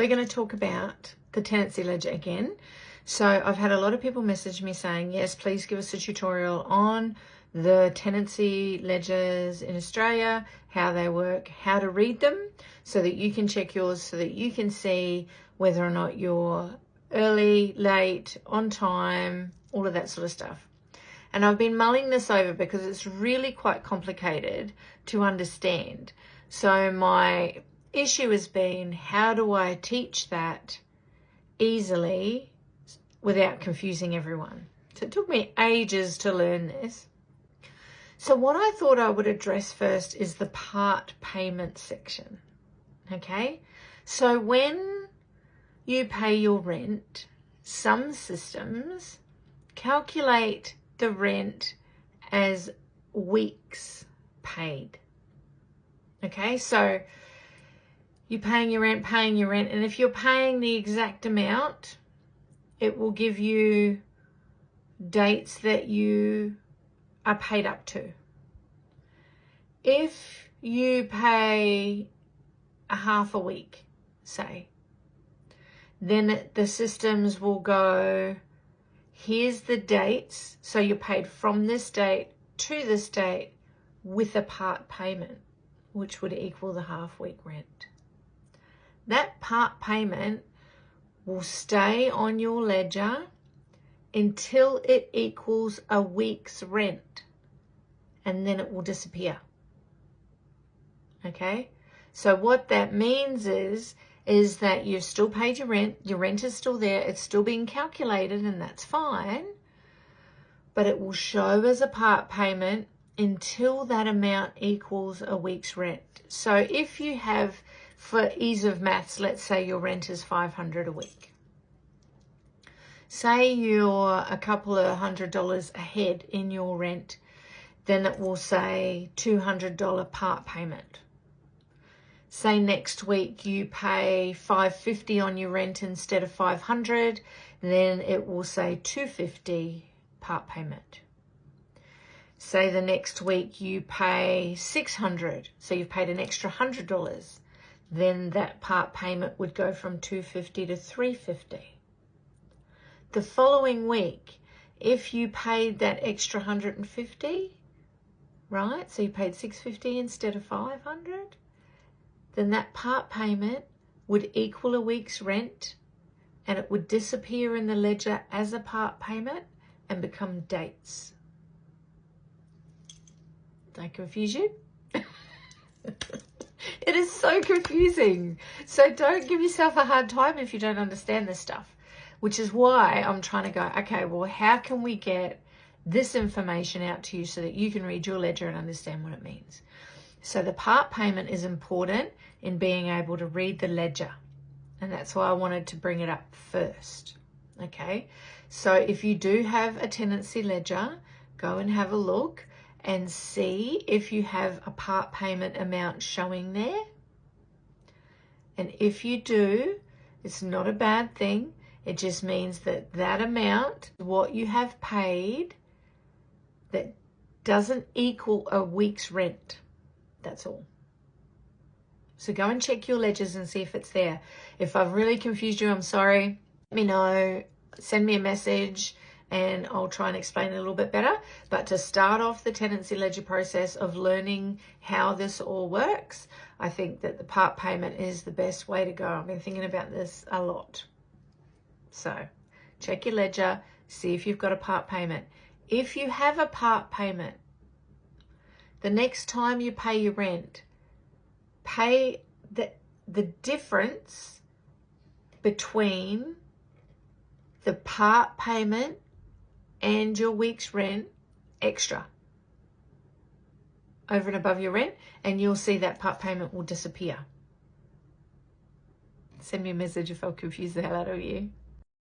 we're going to talk about the tenancy ledger again. So I've had a lot of people message me saying, yes, please give us a tutorial on the tenancy ledgers in Australia, how they work, how to read them so that you can check yours, so that you can see whether or not you're early, late, on time, all of that sort of stuff. And I've been mulling this over because it's really quite complicated to understand. So my issue has been, how do I teach that easily without confusing everyone? So it took me ages to learn this. So what I thought I would address first is the part payment section. Okay, so when you pay your rent, some systems calculate the rent as weeks paid. Okay, so you're paying your rent, and if you're paying the exact amount, it will give you dates that you are paid up to. If you pay a half a week, say, then the systems will go, here's the dates, so you're paid from this date to this date with a part payment, which would equal the half week rent. That part payment will stay on your ledger until it equals a week's rent, and then it will disappear. Okay, so what that means is that you've still paid your rent is still there, it's still being calculated, and that's fine, but it will show as a part payment until that amount equals a week's rent. So if you have, for ease of maths, let's say your rent is $500 a week. Say you're a couple of $100 ahead in your rent, then it will say $200 part payment. Say next week you pay $550 on your rent instead of $500, then it will say $250 part payment. Say the next week you pay $600, so you've paid an extra $100, then that part payment would go from $250 to $350. The following week, if you paid that extra $150, right, so you paid $650 instead of $500, then that part payment would equal a week's rent, and it would disappear in the ledger as a part payment and become dates. Did I confuse you? It is so confusing. So don't give yourself a hard time if you don't understand this stuff, which is why I'm trying to go, okay, well, how can we get this information out to you so that you can read your ledger and understand what it means? So the part payment is important in being able to read the ledger. And that's why I wanted to bring it up first. Okay, so if you do have a tenancy ledger, go and have a look and see if you have a part payment amount showing there. And if you do, it's not a bad thing. It just means that that amount, what you have paid, that doesn't equal a week's rent. That's all. So go and check your ledgers and see if it's there. If I've really confused you, I'm sorry. Let me know. Send me a message and I'll try and explain it a little bit better. But to start off the tenancy ledger process of learning how this all works, I think that the part payment is the best way to go. I've been thinking about this a lot. So check your ledger, see if you've got a part payment. If you have a part payment, the next time you pay your rent, pay the difference between the part payment and your week's rent extra over and above your rent, and you'll see that part payment will disappear. Send me a message if I'll confuse the hell out of you.